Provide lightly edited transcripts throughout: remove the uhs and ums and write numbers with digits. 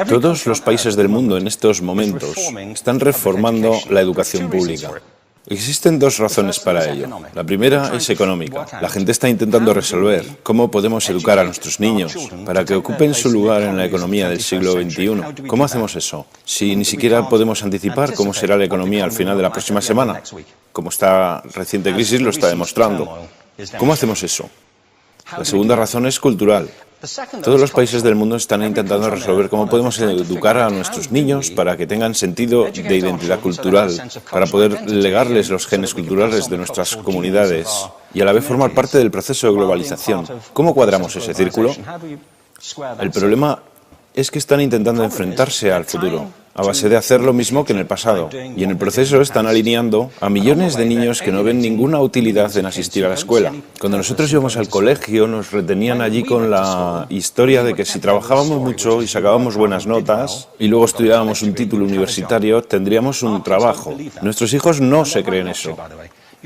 Todos los países del mundo en estos momentos están reformando la educación pública. Existen dos razones para ello. La primera es económica. La gente está intentando resolver cómo podemos educar a nuestros niños para que ocupen su lugar en la economía del siglo XXI. ¿Cómo hacemos eso? Si ni siquiera podemos anticipar cómo será la economía al final de la próxima semana, como esta reciente crisis lo está demostrando. ¿Cómo hacemos eso? La segunda razón es cultural. Todos los países del mundo están intentando resolver cómo podemos educar a nuestros niños para que tengan sentido de identidad cultural, para poder legarles los genes culturales de nuestras comunidades y a la vez formar parte del proceso de globalización. ¿Cómo cuadramos ese círculo? El problema es que están intentando enfrentarse al futuro, a base de hacer lo mismo que en el pasado. Y en el proceso están alineando a millones de niños que no ven ninguna utilidad en asistir a la escuela. Cuando nosotros íbamos al colegio, nos retenían allí con la historia de que si trabajábamos mucho y sacábamos buenas notas y luego estudiábamos un título universitario, tendríamos un trabajo. Nuestros hijos no se creen eso.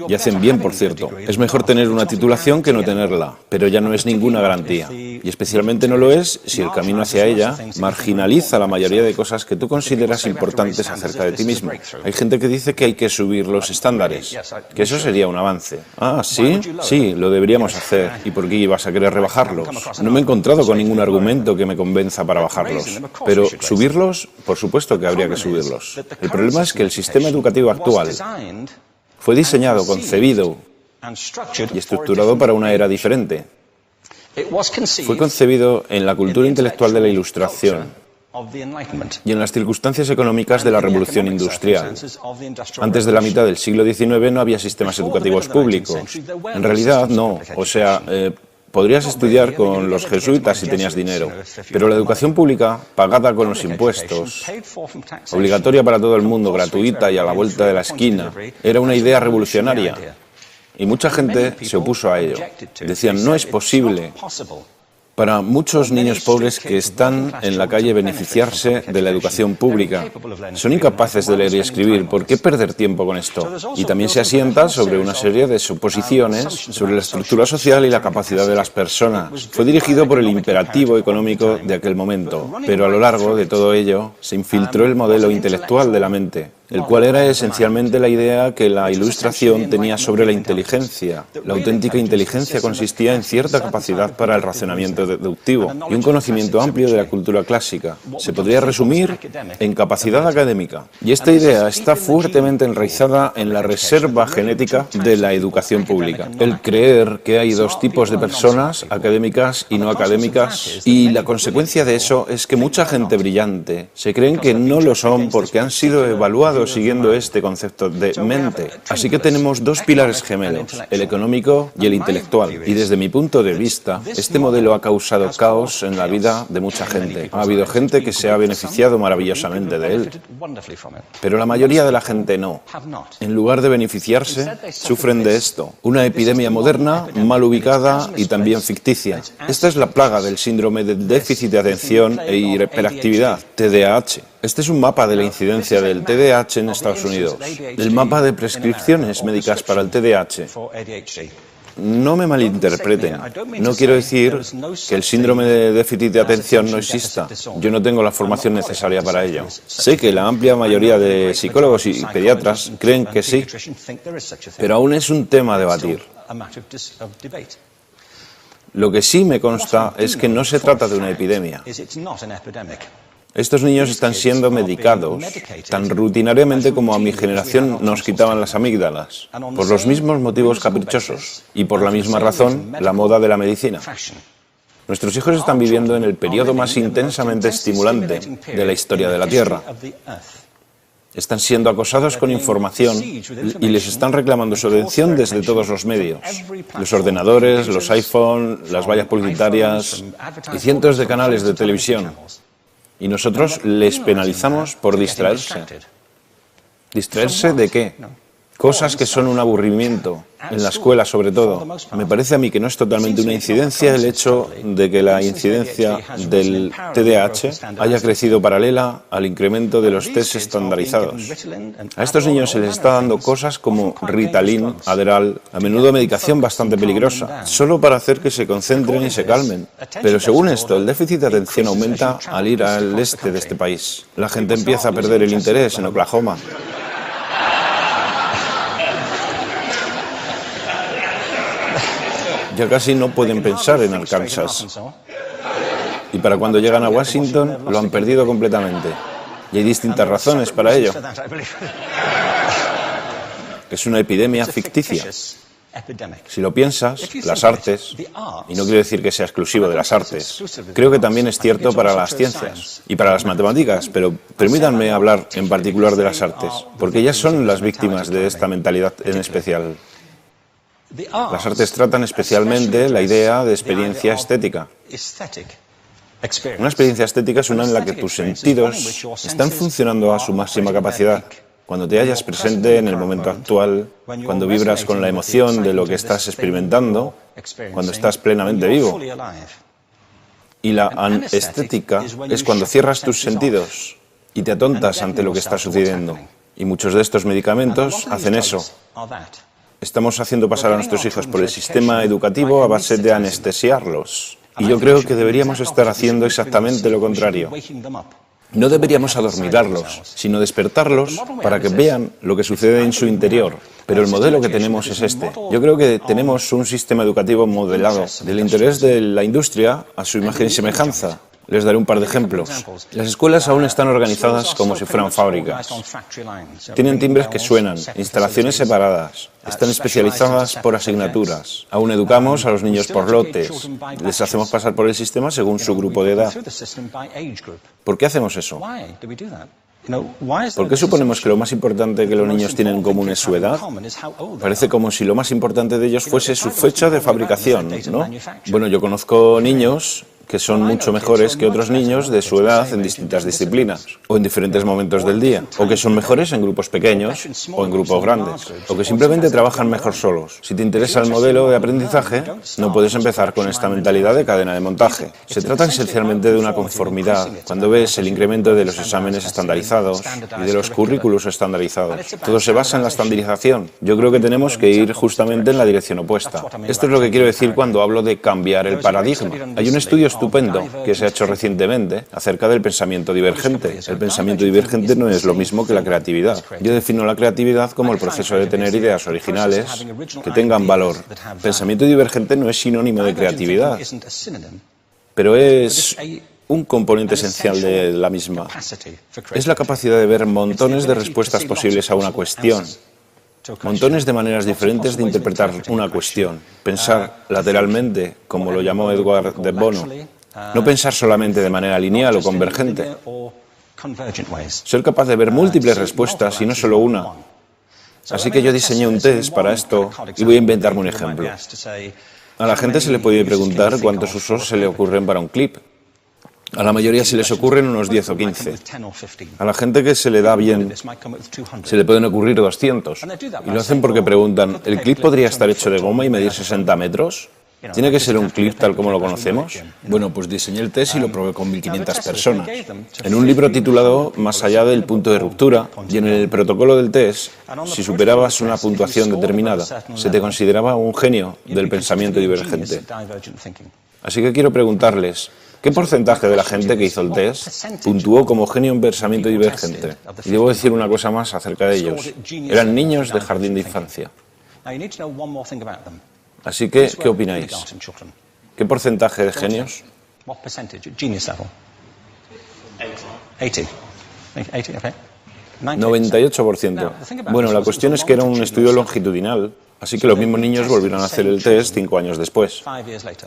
Y hacen bien, por cierto. Es mejor tener una titulación que no tenerla, pero ya no es ninguna garantía. Y especialmente no lo es si el camino hacia ella marginaliza la mayoría de cosas que tú consideras importantes acerca de ti mismo. Hay gente que dice que hay que subir los estándares, que eso sería un avance. Ah, ¿sí? Sí, lo deberíamos hacer. ¿Y por qué ibas a querer rebajarlos? No me he encontrado con ningún argumento que me convenza para bajarlos. Pero subirlos, por supuesto que habría que subirlos. El problema es que el sistema educativo actual fue diseñado, concebido y estructurado para una era diferente. Fue concebido en la cultura intelectual de la Ilustración y en las circunstancias económicas de la Revolución Industrial. Antes de la mitad del siglo XIX no había sistemas educativos públicos. En realidad no, podrías estudiar con los jesuitas si tenías dinero, pero la educación pública, pagada con los impuestos, obligatoria para todo el mundo, gratuita y a la vuelta de la esquina, era una idea revolucionaria. Y mucha gente se opuso a ello. Decían, no es posible para muchos niños pobres que están en la calle beneficiarse de la educación pública. Son incapaces de leer y escribir. ¿Por qué perder tiempo con esto? Y también se asienta sobre una serie de suposiciones sobre la estructura social y la capacidad de las personas. Fue dirigido por el imperativo económico de aquel momento, pero a lo largo de todo ello se infiltró el modelo intelectual de la mente, el cual era esencialmente la idea que la Ilustración tenía sobre la inteligencia. La auténtica inteligencia consistía en cierta capacidad para el razonamiento deductivo y un conocimiento amplio de la cultura clásica. Se podría resumir en capacidad académica. Y esta idea está fuertemente enraizada en la reserva genética de la educación pública. El creer que hay dos tipos de personas, académicas y no académicas, y la consecuencia de eso es que mucha gente brillante se creen que no lo son porque han sido evaluados siguiendo este concepto de mente. Así que tenemos dos pilares gemelos, el económico y el intelectual. Y desde mi punto de vista, este modelo ha causado caos en la vida de mucha gente. Ha habido gente que se ha beneficiado maravillosamente de él, pero la mayoría de la gente no. En lugar de beneficiarse, sufren de esto. Una epidemia moderna, mal ubicada y también ficticia. Esta es la plaga del síndrome de déficit de atención e hiperactividad, TDAH. Este es un mapa de la incidencia del TDAH en Estados Unidos. El mapa de prescripciones médicas para el TDAH. No me malinterpreten. No quiero decir que el síndrome de déficit de atención no exista. Yo no tengo la formación necesaria para ello. Sé que la amplia mayoría de psicólogos y pediatras creen que sí, pero aún es un tema a debatir. Lo que sí me consta es que no se trata de una epidemia. Estos niños están siendo medicados tan rutinariamente como a mi generación nos quitaban las amígdalas, por los mismos motivos caprichosos y por la misma razón, la moda de la medicina. Nuestros hijos están viviendo en el periodo más intensamente estimulante de la historia de la Tierra. Están siendo acosados con información y les están reclamando su atención desde todos los medios. Los ordenadores, los iPhone, las vallas publicitarias y cientos de canales de televisión. Y nosotros les penalizamos por distraerse. ¿Distraerse de qué? cosas que son un aburrimiento, en la escuela sobre todo. Me parece a mí que no es totalmente una incidencia el hecho de que la incidencia del TDAH haya crecido paralela al incremento de los test estandarizados. A estos niños se les está dando cosas como Ritalin, Adderall, a menudo medicación bastante peligrosa, solo para hacer que se concentren y se calmen. Pero según esto, el déficit de atención aumenta al ir al este de este país. La gente empieza a perder el interés en Oklahoma. Ya casi no pueden pensar en Arkansas. Y para cuando llegan a Washington, lo han perdido completamente. Y hay distintas razones para ello. Es una epidemia ficticia. Si lo piensas, las artes, y no quiero decir que sea exclusivo de las artes, creo que también es cierto para las ciencias y para las matemáticas, pero permítanme hablar en particular de las artes, porque ellas son las víctimas de esta mentalidad en especial. Las artes tratan especialmente la idea de experiencia estética. Una experiencia estética es una en la que tus sentidos están funcionando a su máxima capacidad. Cuando te hallas presente en el momento actual, cuando vibras con la emoción de lo que estás experimentando, cuando estás plenamente vivo. Y la anestética es cuando cierras tus sentidos y te atontas ante lo que está sucediendo. Y muchos de estos medicamentos hacen eso. Estamos haciendo pasar a nuestros hijos por el sistema educativo a base de anestesiarlos. Y yo creo que deberíamos estar haciendo exactamente lo contrario. No deberíamos adormilarlos, sino despertarlos para que vean lo que sucede en su interior. Pero el modelo que tenemos es este. Yo creo que tenemos un sistema educativo modelado del interés de la industria a su imagen y semejanza. Les daré un par de ejemplos. Las escuelas aún están organizadas como si fueran fábricas. Tienen timbres que suenan, instalaciones separadas, están especializadas por asignaturas. Aún educamos a los niños por lotes. Les hacemos pasar por el sistema según su grupo de edad. ¿Por qué hacemos eso? ¿Por qué suponemos que lo más importante que los niños tienen en común es su edad? Parece como si lo más importante de ellos fuese su fecha de fabricación, ¿no? Bueno, yo conozco niños que son mucho mejores que otros niños de su edad en distintas disciplinas, o en diferentes momentos del día, o que son mejores en grupos pequeños o en grupos grandes, o que simplemente trabajan mejor solos. Si te interesa el modelo de aprendizaje, no puedes empezar con esta mentalidad de cadena de montaje. Se trata esencialmente de una conformidad. Cuando ves el incremento de los exámenes estandarizados y de los currículos estandarizados, todo se basa en la estandarización. Yo creo que tenemos que ir justamente en la dirección opuesta. Esto es lo que quiero decir cuando hablo de cambiar el paradigma. Hay un estudio estupendo que se ha hecho recientemente acerca del pensamiento divergente. El pensamiento divergente no es lo mismo que la creatividad. Yo defino la creatividad como el proceso de tener ideas originales que tengan valor. Pensamiento divergente no es sinónimo de creatividad, pero es un componente esencial de la misma. Es la capacidad de ver montones de respuestas posibles a una cuestión. Montones de maneras diferentes de interpretar una cuestión. Pensar lateralmente, como lo llamó Edward de Bono. No pensar solamente de manera lineal o convergente. Ser capaz de ver múltiples respuestas y no solo una. Así que yo diseñé un test para esto y voy a inventarme un ejemplo. A la gente se le puede preguntar cuántos usos se le ocurren para un clip. A la mayoría se les ocurren unos 10 o 15. A la gente que se le da bien, se le pueden ocurrir 200. Y lo hacen porque preguntan, ¿el clip podría estar hecho de goma y medir 60 metros? ¿Tiene que ser un clip tal como lo conocemos? Bueno, pues diseñé el test y lo probé con 1.500 personas. En un libro titulado Más allá del punto de ruptura, y en el protocolo del test, si superabas una puntuación determinada, se te consideraba un genio del pensamiento divergente. Así que quiero preguntarles, ¿qué porcentaje de la gente que hizo el test puntuó como genio en pensamiento divergente? Y debo decir una cosa más acerca de ellos. Eran niños de jardín de infancia. Así que, ¿qué opináis? ¿Qué porcentaje de genios? 98%. Bueno, la cuestión es que era un estudio longitudinal, así que los mismos niños volvieron a hacer el test 5 años después,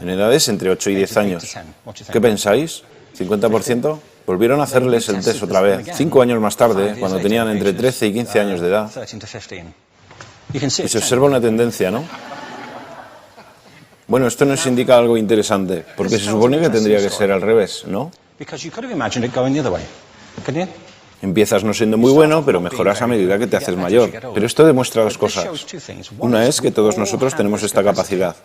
en edades entre 8 y 10 años. ¿Qué pensáis? ¿50%? Volvieron a hacerles el test otra vez, 5 años más tarde, cuando tenían entre 13 y 15 años de edad. Y se observa una tendencia, ¿no? Bueno, esto nos indica algo interesante, porque se supone que tendría que ser al revés, ¿no? Empiezas no siendo muy bueno, pero mejoras a medida que te haces mayor. Pero esto demuestra dos cosas. Una es que todos nosotros tenemos esta capacidad.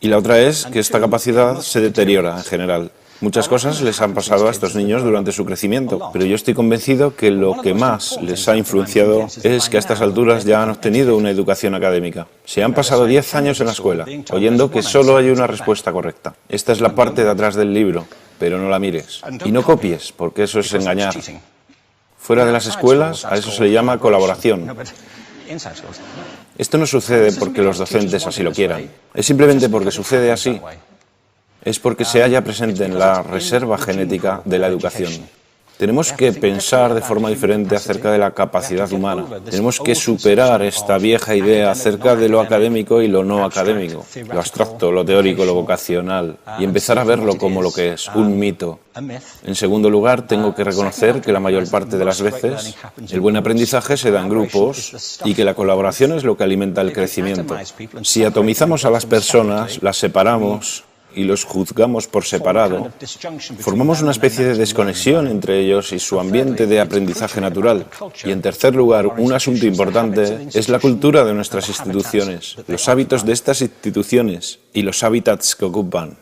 Y la otra es que esta capacidad se deteriora en general. Muchas cosas les han pasado a estos niños durante su crecimiento, pero yo estoy convencido que lo que más les ha influenciado es que a estas alturas ya han obtenido una educación académica. Se han pasado 10 años en la escuela, oyendo que solo hay una respuesta correcta. Esta es la parte de atrás del libro, pero no la mires. Y no copies, porque eso es engañar. Fuera de las escuelas, a eso se le llama colaboración. Esto no sucede porque los docentes así lo quieran. Es simplemente porque sucede así. Es porque se halla presente en la reserva genética de la educación. Tenemos que pensar de forma diferente acerca de la capacidad humana. Tenemos que superar esta vieja idea acerca de lo académico y lo no académico, lo abstracto, lo teórico, lo vocacional, y empezar a verlo como lo que es, un mito. En segundo lugar, tengo que reconocer que la mayor parte de las veces el buen aprendizaje se da en grupos y que la colaboración es lo que alimenta el crecimiento. Si atomizamos a las personas, las separamos y los juzgamos por separado, formamos una especie de desconexión entre ellos y su ambiente de aprendizaje natural. Y en tercer lugar, un asunto importante es la cultura de nuestras instituciones, los hábitos de estas instituciones y los hábitats que ocupan.